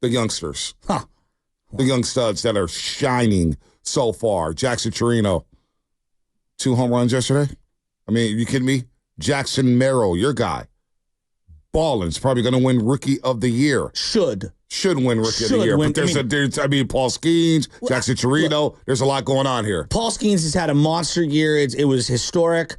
The youngsters. The young studs that are shining so far. Jackson Chirino, 2 home runs yesterday. I mean, you kidding me? Jackson Merrill, your guy. Ballin's probably going to win Rookie of the Year. Should win Rookie of the Year. But Paul Skeens, Jackson Chirino. There's a lot going on here. Paul Skeens has had a monster year. It was historic.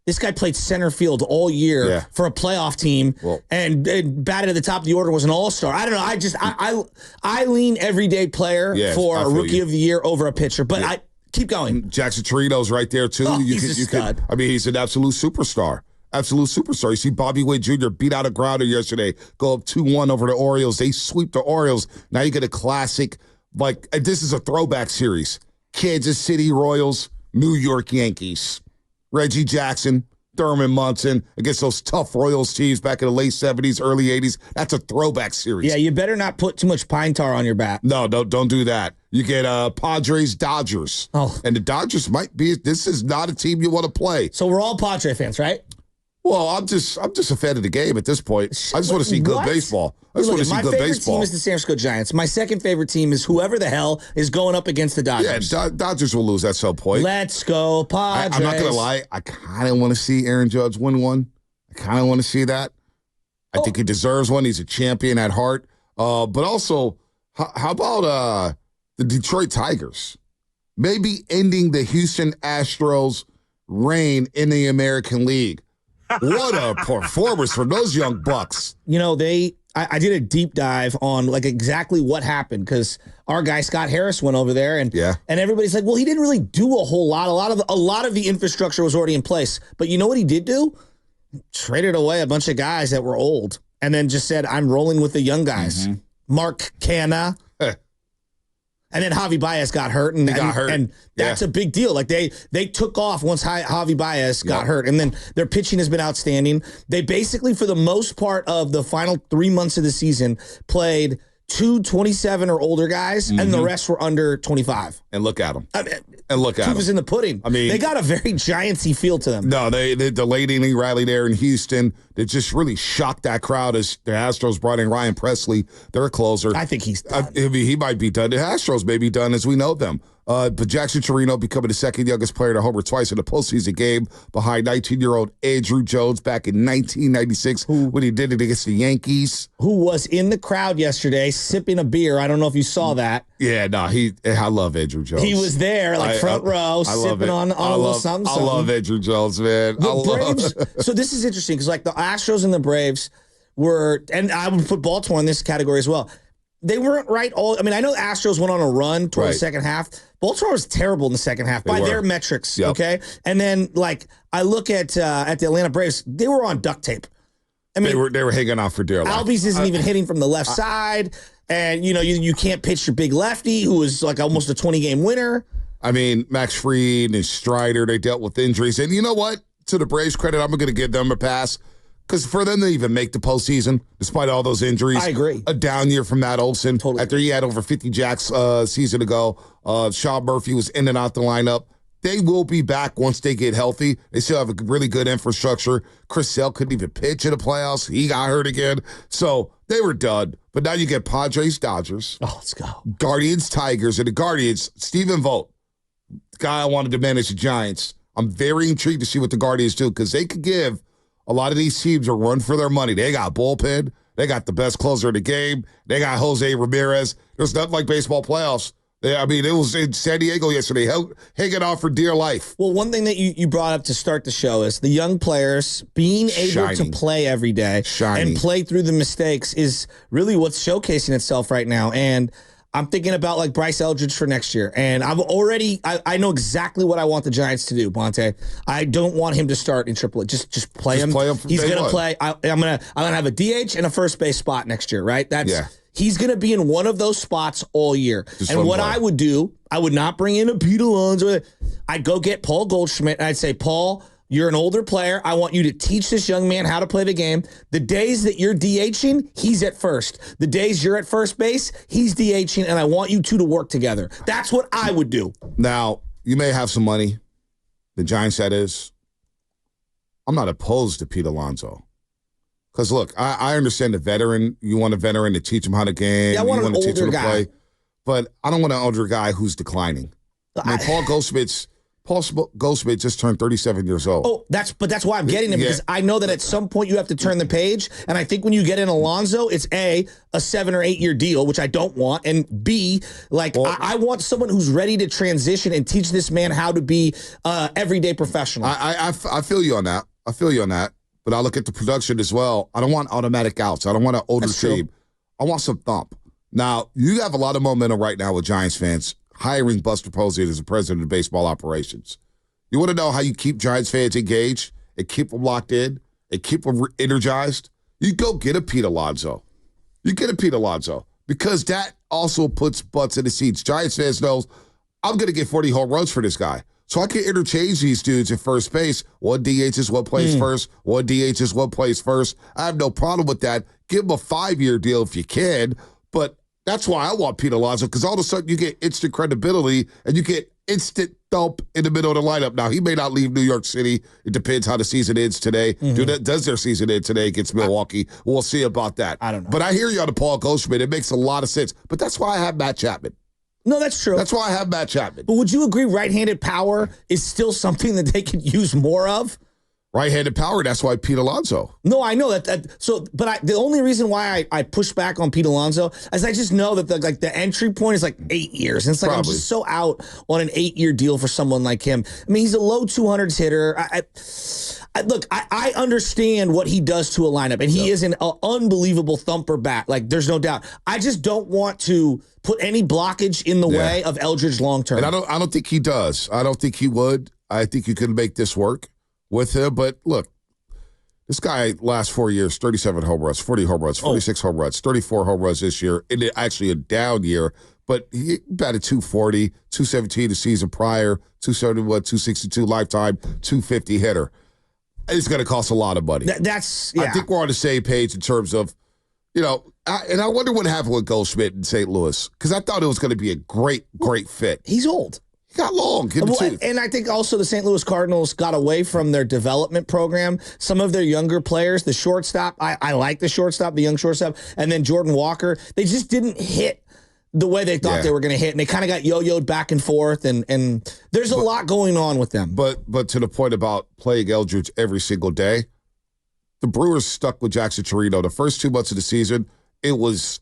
This guy played center field all year for a playoff team and batted at the top of the order, was an all-star. I don't know. I lean everyday player for a Rookie of the Year over a pitcher. But I keep going. Jackson Chirino's right there, too. He's a stud. He's an absolute superstar. Absolute superstar. You see Bobby Witt Jr. beat out a grounder yesterday, go up 2-1 over the Orioles. They sweep the Orioles. Now you get a classic, this is a throwback series. Kansas City Royals, New York Yankees. Reggie Jackson, Thurman Munson against those tough Royals teams back in the late 70s, early 80s. That's a throwback series. Yeah, you better not put too much pine tar on your bat. No, don't do that. You get Padres, Dodgers. Oh. And the Dodgers this is not a team you want to play. So we're all Padre fans, right? Well, I'm just a fan of the game at this point. I just want to see good baseball. I just want to see good baseball. My favorite team is the San Francisco Giants. My second favorite team is whoever the hell is going up against the Dodgers. Yeah, Dodgers will lose at some point. Let's go, Padres. I'm not going to lie. I kind of want to see Aaron Judge win one. I kind of want to see that. I think he deserves one. He's a champion at heart. But also, how about the Detroit Tigers? Maybe ending the Houston Astros' reign in the American League. What a performance from those young bucks. You know, I did a deep dive on exactly what happened because our guy Scott Harris went over there and everybody's like, well, he didn't really do a whole lot. A lot of the infrastructure was already in place. But you know what he did do? Traded away a bunch of guys that were old and then just said, I'm rolling with the young guys. Mm-hmm. Mark Canha. And then Javi Baez got hurt, and that's a big deal. They took off once Javi Baez got hurt, and then their pitching has been outstanding. They basically, for the most part of the final 3 months of the season, played 2 27 or older guys, and the rest were under 25. And look at them. Proof is in the pudding. I mean, they got a very Giantsy feel to them. No, the late inning rally there in Houston, they just really shocked that crowd as the Astros brought in Ryan Presley, their closer. I think he's done. He might be done. The Astros may be done as we know them. But Jackson Chirino becoming the second youngest player to homer twice in a postseason game behind 19-year-old Andrew Jones back in 1996 when he did it against the Yankees. Who was in the crowd yesterday sipping a beer. I don't know if you saw that. Yeah, no, I love Andrew Jones. He was there, front row, sipping on a little something. I love Andrew Jones, man. So this is interesting because the Astros and the Braves were, and I would put Baltimore in this category as well. They weren't right all. I mean, I know the Astros went on a run toward the second half. Baltimore was terrible in the second half by their metrics. Yep. Okay, and then I look at the Atlanta Braves, they were on duct tape. I mean, they were hanging out for dear life. Albies isn't even hitting from the left side, and you can't pitch your big lefty who was almost a 20-game winner. I mean, Max Fried and Strider, they dealt with injuries, and you know what? To the Braves' credit, I'm going to give them a pass. Because for them to even make the postseason, despite all those injuries, I agree. A down year from Matt Olson. Totally. After he had over 50 jacks season ago, Sean Murphy was in and out the lineup. They will be back once they get healthy. They still have a really good infrastructure. Chris Sale couldn't even pitch in the playoffs. He got hurt again. So they were done. But now you get Padres, Dodgers. Oh, let's go. Guardians, Tigers. And the Guardians, Stephen Vogt, the guy I wanted to manage the Giants. I'm very intrigued to see what the Guardians do because they could give a lot of these teams a run for their money. They got bullpen. They got the best closer in the game. They got Jose Ramirez. There's nothing like baseball playoffs. It was in San Diego yesterday, hanging out for dear life. Well, one thing that you brought up to start the show is the young players being able to play every day and play through the mistakes is really what's showcasing itself right now. And I'm thinking about Bryce Eldridge for next year. And I know exactly what I want the Giants to do, Bonte. I don't want him to start in AAA. Just play him. He's going to play. I'm going to have a DH and a first base spot next year, right? He's going to be in one of those spots all year. And what I would do, I would not bring in a Pete Alonso. I'd go get Paul Goldschmidt, and I'd say, Paul, you're an older player. I want you to teach this young man how to play the game. The days that you're DHing, he's at first. The days you're at first base, he's DHing, and I want you two to work together. That's what I would do. Now, you may have some money. The Giants, that is. I'm not opposed to Pete Alonso. Because, look, I understand the veteran. You want a veteran to teach him how to game. Yeah, I want you an want to teach him older to guy. play. But I don't want an older guy who's declining. Paul Goldschmidt just turned 37 years old. Oh, that's why I'm getting him, because I know that at some point you have to turn the page. And I think when you get in Alonso, it's a 7 or 8 year deal, which I don't want, and B, I want someone who's ready to transition and teach this man how to be everyday professional. I feel you on that. I feel you on that. But I look at the production as well. I don't want automatic outs. I don't want an older team. I want some thump. Now, you have a lot of momentum right now with Giants fans hiring Buster Posey as the president of baseball operations. You want to know how you keep Giants fans engaged and keep them locked in and keep them energized? You go get a Pete Alonso. You get a Pete Alonso, because that also puts butts in the seats. Giants fans knows I'm going to get 40 home runs for this guy. So I can interchange these dudes at first base. One DH is what plays first. One DH is what plays first. I have no problem with that. Give him a 5-year deal if you can. But that's why I want Pete Alonso, because all of a sudden you get instant credibility and you get instant thump in the middle of the lineup. Now, he may not leave New York City. It depends how the season ends today. Does their season end today against Milwaukee? We'll see about that. I don't know. But I hear you on the Paul Goldschmidt. It makes a lot of sense. But that's why I have Matt Chapman. No, that's true. That's why I have Matt Chapman. But would you agree right-handed power is still something that they could use more of? Right-handed power, that's why Pete Alonso. No, I know that. The only reason why I push back on Pete Alonso is I just know that the entry point is 8 years. And it's I'm just so out on an 8-year deal for someone like him. I mean, he's a low 200s hitter. I understand what he does to a lineup, and he is an unbelievable thumper bat. There's no doubt. I just don't want to put any blockage in the way of Eldridge long term. And I don't think he does. I don't think he would. I think you can make this work with him. But look, this guy last 4 years, 37 home runs, 40 home runs, 46 home runs, 34 home runs this year. And actually a down year, but he batted 240, 217 the season prior, 271, 262 lifetime, 250 hitter. It's going to cost a lot of money. I think we're on the same page in terms of, and I wonder what happened with Goldschmidt in St. Louis, because I thought it was going to be a great fit. He's old. He got long. And I think also the St. Louis Cardinals got away from their development program. Some of their younger players, the shortstop, I like the shortstop, the young shortstop, and then Jordan Walker, they just didn't hit the way they thought they were going to hit, and they kind of got yo-yoed back and forth, and there's a lot going on with them. But to the point about playing Eldridge every single day, the Brewers stuck with Jackson Chirino. The first 2 months of the season, it was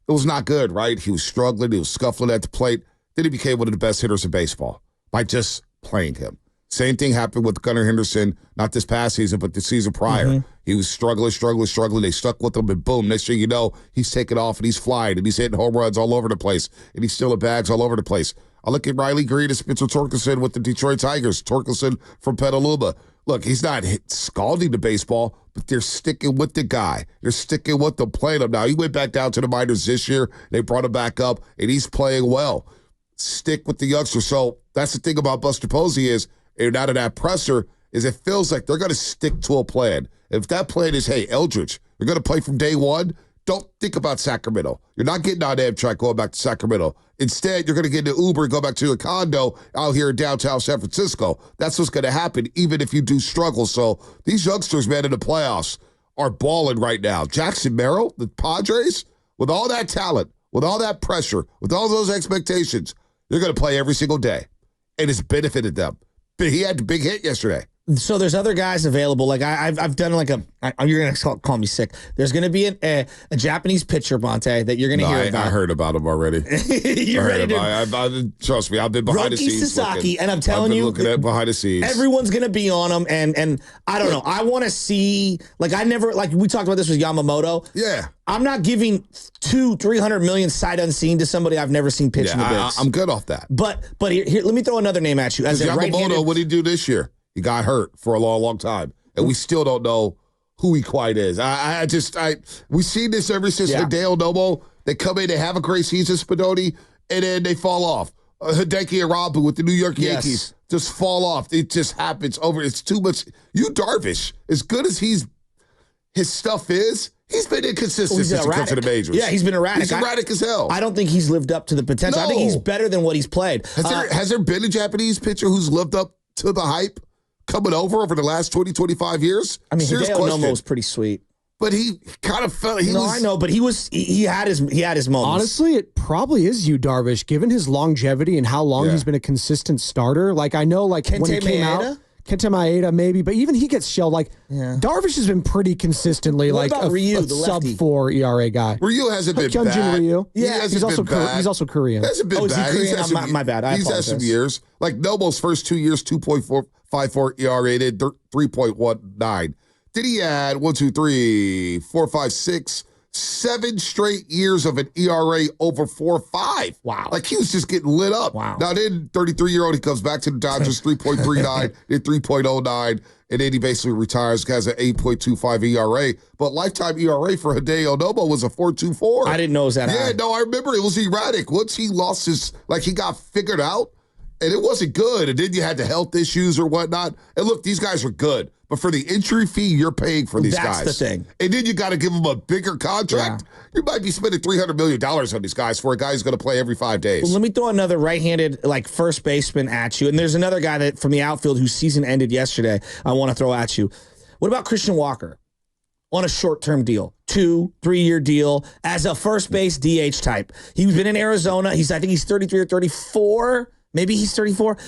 not good, right? He was struggling. He was scuffling at the plate. Then he became one of the best hitters in baseball by just playing him. Same thing happened with Gunnar Henderson, not this past season, but the season prior. He was struggling. They stuck with him, and boom, next thing you know, he's taking off, and he's flying, and he's hitting home runs all over the place, and he's stealing bags all over the place. I look at Riley Green and Spencer Torkelson with the Detroit Tigers. Torkelson from Petaluma. Look, he's not scalding the baseball, but they're sticking with the guy. They're sticking with the playing him. Now, he went back down to the minors this year. They brought him back up, and he's playing well. Stick with the youngster. So that's the thing about Buster Posey is, and out of that presser, is it feels like they're going to stick to a plan. If that plan is, hey, Eldridge, you're going to play from day one, don't think about Sacramento. You're not getting on Amtrak going back to Sacramento. Instead, you're going to get an Uber and go back to your condo out here in downtown San Francisco. That's what's going to happen, even if you do struggle. So these youngsters, man, in the playoffs are balling right now. Jackson Merrill, the Padres, with all that talent, with all that pressure, with all those expectations, they're going to play every single day. And it's benefited them. But he had the big hit yesterday. So there's other guys available. I've done you're going to call me sick. There's going to be a Japanese pitcher, Bonte, that you're going to hear about. I heard about him already. You're ready to. Trust me, I've been behind the scenes. Sasaki, and I'm telling you, looking at behind the scenes. Everyone's going to be on him, and I don't know. I want to see, we talked about this with Yamamoto. Yeah. I'm not giving $200-300 million sight unseen to somebody I've never seen pitch in the bigs. I'm good off that. But here, let me throw another name at you. As Yamamoto, what did he do this year? He got hurt for a long, long time, and we still don't know who he quite is. We see this ever since Hideo Nomo. They come in, they have a great season, Spadoni, and then they fall off. Hideki Arabu with the New York Yankees just fall off. It just happens over. It's too much. Darvish, as good as his stuff is, he's been inconsistent since he comes to the majors. Yeah, he's been erratic. He's erratic as hell. I don't think he's lived up to the potential. No. I think he's better than what he's played. Has there been a Japanese pitcher who's lived up to the hype coming over the last 20, 25 years? I mean, Hideo Nomo is pretty sweet. But he kind of felt I know, but he had his moments. Honestly, it probably is Yu Darvish, given his longevity and how long he's been a consistent starter. Like I know, like Kente when he came out, Kenta Maeda maybe, but even he gets shelled. Like Darvish has been pretty consistently what about Ryu, the sub-4 ERA guy. Ryu hasn't been bad. Ryu. Yeah, he's also Korean. He hasn't been bad. Is he Korean? My bad. He's had some years. Like Nobo's first 2 years, 2.54 ERA, did 3.19. Did he add 1, 2, 3, 4, 5, 6, 7 straight years of an ERA over 4.5? Wow. Like he was just getting lit up. Wow. Now then 33-year-old, he comes back to the Dodgers, 3.39, did 3.09, and then he basically retires, has an 8.25 ERA. But lifetime ERA for Hideo Nobo was a 4.24. I didn't know it was that high. Yeah, no, I remember it was erratic. Once he lost he got figured out, and it wasn't good. And then you had the health issues or whatnot. And look, these guys are good. But for the entry fee you're paying for these guys. That's the thing. And then you got to give them a bigger contract. Yeah. You might be spending $300 million on these guys for a guy who's going to play every 5 days. Well, let me throw another right-handed first baseman at you. And there's another guy that from the outfield whose season ended yesterday I want to throw at you. What about Christian Walker on a short-term deal? 2-3-year deal as a first base DH type. He's been in Arizona. I think he's 33 or 34. Maybe he's 34.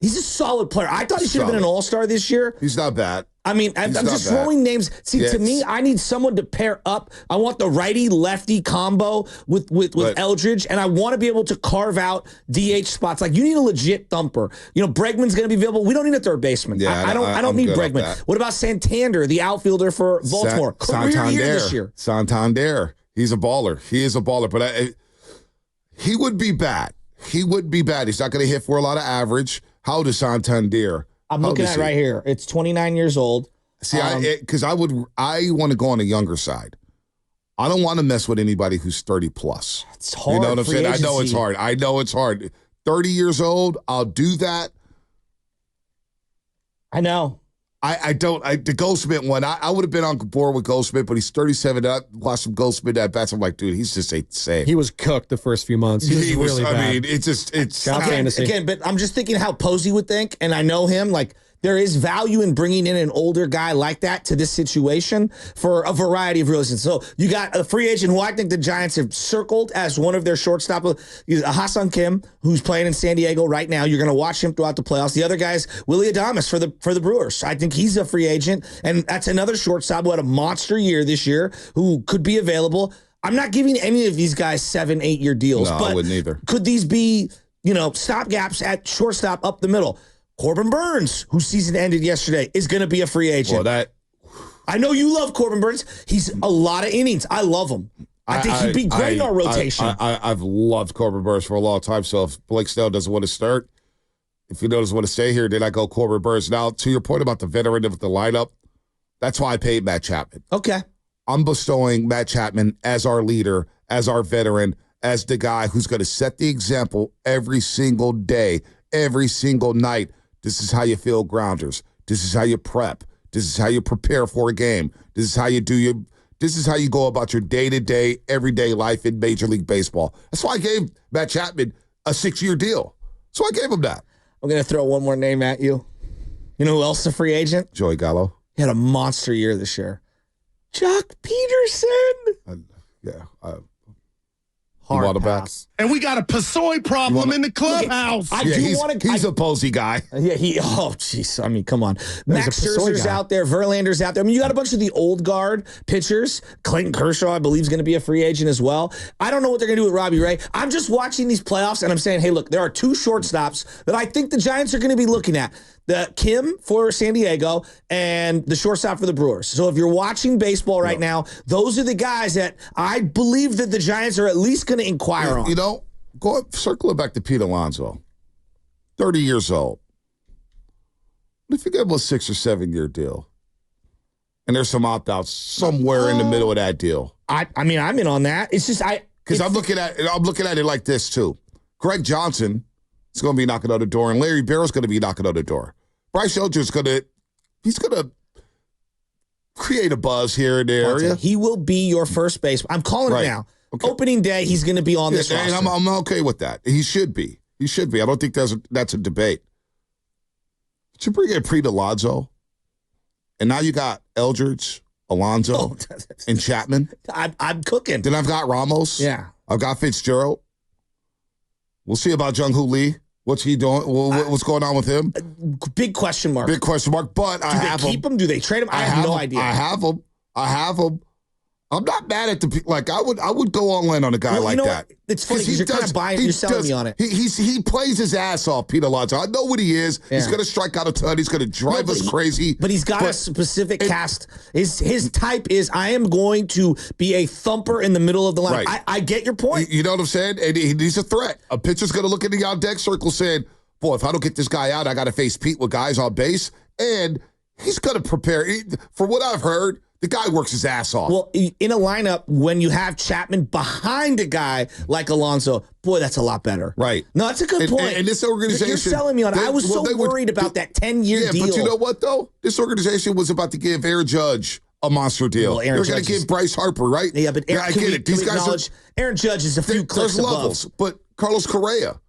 He's a solid player. I thought he should have been an all-star this year. He's not bad. I mean, I'm just throwing names. See, to me, I need someone to pair up. I want the righty-lefty combo with Eldridge, and I want to be able to carve out DH spots. Like, you need a legit thumper. Bregman's going to be available. We don't need a third baseman. Yeah, I don't need Bregman. What about Santander, the outfielder for Baltimore? Career year this year. Santander. He's a baller. He is a baller, but he would be bad. He wouldn't be bad. He's not going to hit for a lot of average. How old is Santander? I'm looking at right here. It's 29 years old. See, because I want to go on the younger side. I don't want to mess with anybody who's 30 plus. It's hard. You know what I'm saying? Agency. I know it's hard. 30 years old, I'll do that. I know. The Goldschmidt one, I would have been on board with Goldschmidt, but he's 37. I watched some Goldschmidt at bats. I'm like, dude, he's just insane. He was cooked the first few months. He was really bad. I mean, it's again, but I'm just thinking how Posey would think, and I know him. Like, there is value in bringing in an older guy like that to this situation for a variety of reasons. So you got a free agent who I think the Giants have circled as one of their shortstop. Ha-Seong Kim, who's playing in San Diego right now. You're going to watch him throughout the playoffs. The other guy's Willie Adames for the Brewers. I think he's a free agent, and that's another shortstop who had a monster year this year who could be available. I'm not giving any of these guys 7-8 year deals, but I wouldn't either. Could these be stopgaps at shortstop up the middle? Corbin Burns, whose season ended yesterday, is going to be a free agent. Well, I know you love Corbin Burns. He's a lot of innings. I love him. I think he'd be great in our rotation. I've loved Corbin Burns for a long time, so if Blake Snell doesn't want to start, if he doesn't want to stay here, then I go Corbin Burns. Now, to your point about the veteran of the lineup, that's why I paid Matt Chapman. Okay. I'm bestowing Matt Chapman as our leader, as our veteran, as the guy who's going to set the example every single day, every single night. This is how you field grounders. This is how you prep. This is how you prepare for a game. This is how you this is how you go about your day-to-day, everyday life in Major League Baseball. That's why I gave Matt Chapman a 6-year deal. So I gave him that. I'm going to throw one more name at you. You know who else is a free agent? Joey Gallo. He had a monster year this year. Jock Peterson. Hard pass. And we got a Pasoy problem in the clubhouse. He's a Posey guy. Yeah, jeez. I mean, come on. Max Scherzer's out there. Verlander's out there. I mean, you got a bunch of the old guard pitchers. Clayton Kershaw, I believe, is going to be a free agent as well. I don't know what they're going to do with Robbie Ray. I'm just watching these playoffs, and I'm saying, hey, look, there are 2 shortstops that I think the Giants are going to be looking at. The Kim for San Diego and the shortstop for the Brewers. So if you're watching baseball right now, those are the guys that I believe that the Giants are at least going to inquire on. Circle it back to Pete Alonso. 30 years old. What if you give him a 6 or 7 year deal? And there's some opt-outs somewhere in the middle of that deal. I mean, I'm in on that. It's just because I'm looking at it like this too. Greg Johnson is going to be knocking on the door, and Larry Barrow's going to be knocking on the door. Bryce Eldridge he's going to create a buzz here in the area. He will be your first base. I'm calling it now. Okay. Opening day, he's going to be on this roster. And I'm okay with that. He should be. I don't think that's a debate. But you bring in Pete Alonso, and now you got Eldridge, Alonso, and Chapman. I'm cooking. Then I've got Ramos. Yeah. I've got Fitzgerald. We'll see about Jung-Hoo Lee. What's he doing? What's going on with him? Big question mark. Big question mark. But do they keep him? Do they trade him? I have no idea. I have him. I'm not mad at I would go all in on a guy like that. What? It's funny because you're kind of buying. You're selling me on it. He plays his ass off, Pete Alonso. I know what he is. Yeah. He's going to strike out a ton. He's going to drive us crazy. But he's got a specific cast. His type is, I am going to be a thumper in the middle of the line. Right. I get your point. You know what I'm saying? And he's a threat. A pitcher's going to look in the on-deck circle saying, boy, if I don't get this guy out, I got to face Pete with guys on base. And he's going to prepare. For what I've heard, the guy works his ass off. Well, in a lineup, when you have Chapman behind a guy like Alonso, boy, that's a lot better. Right. No, that's a good point. And this organization... You're selling me on it. I was worried about that 10-year deal. Yeah, but you know what, though? This organization was about to give Aaron Judge a monster deal. Well, they're going to give Bryce Harper, right? Yeah, but I get it. These guys Aaron Judge is a few clicks above. Levels, but Carlos Correa...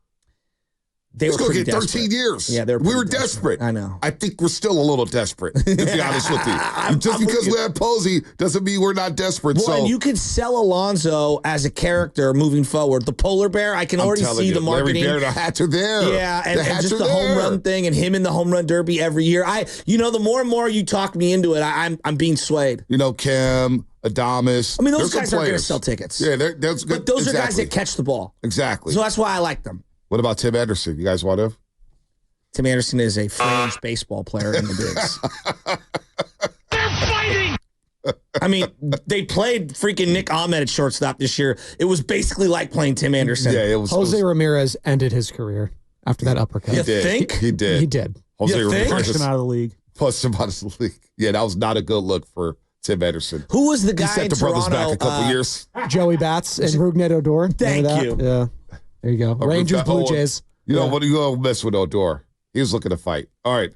He's going to get 13 years. Yeah, we were desperate. I know. I think we're still a little desperate, to be honest with you. Just because we have Posey doesn't mean we're not desperate. Well, and you could sell Alonso as a character moving forward. The polar bear, I can already see the marketing. Larry Bear, the hats are there. Yeah, and just the home run thing and him in the home run derby every year. The more and more you talk me into it, I'm being swayed. Kim, Adames. I mean, those guys aren't going to sell tickets. Yeah, that's good. But those are guys that catch the ball. Exactly. So that's why I like them. What about Tim Anderson? You guys want him? Tim Anderson is a fringe baseball player in the bigs. They're fighting! I mean, they played freaking Nick Ahmed at shortstop this year. It was basically like playing Tim Anderson. Yeah, Jose Ramirez ended his career after that uppercut. You think? He did. He did. Jose Ramirez pushed him out of the league. Pushed him out of the league. Yeah, that was not a good look for Tim Anderson. Who was the guy he set the Toronto, brothers back a couple years? Joey Bats and Rougned Odor. Thank you. Yeah. There you go. Rangers, Blue Jays. You know, what do you go mess with Odor? He was looking to fight. All right.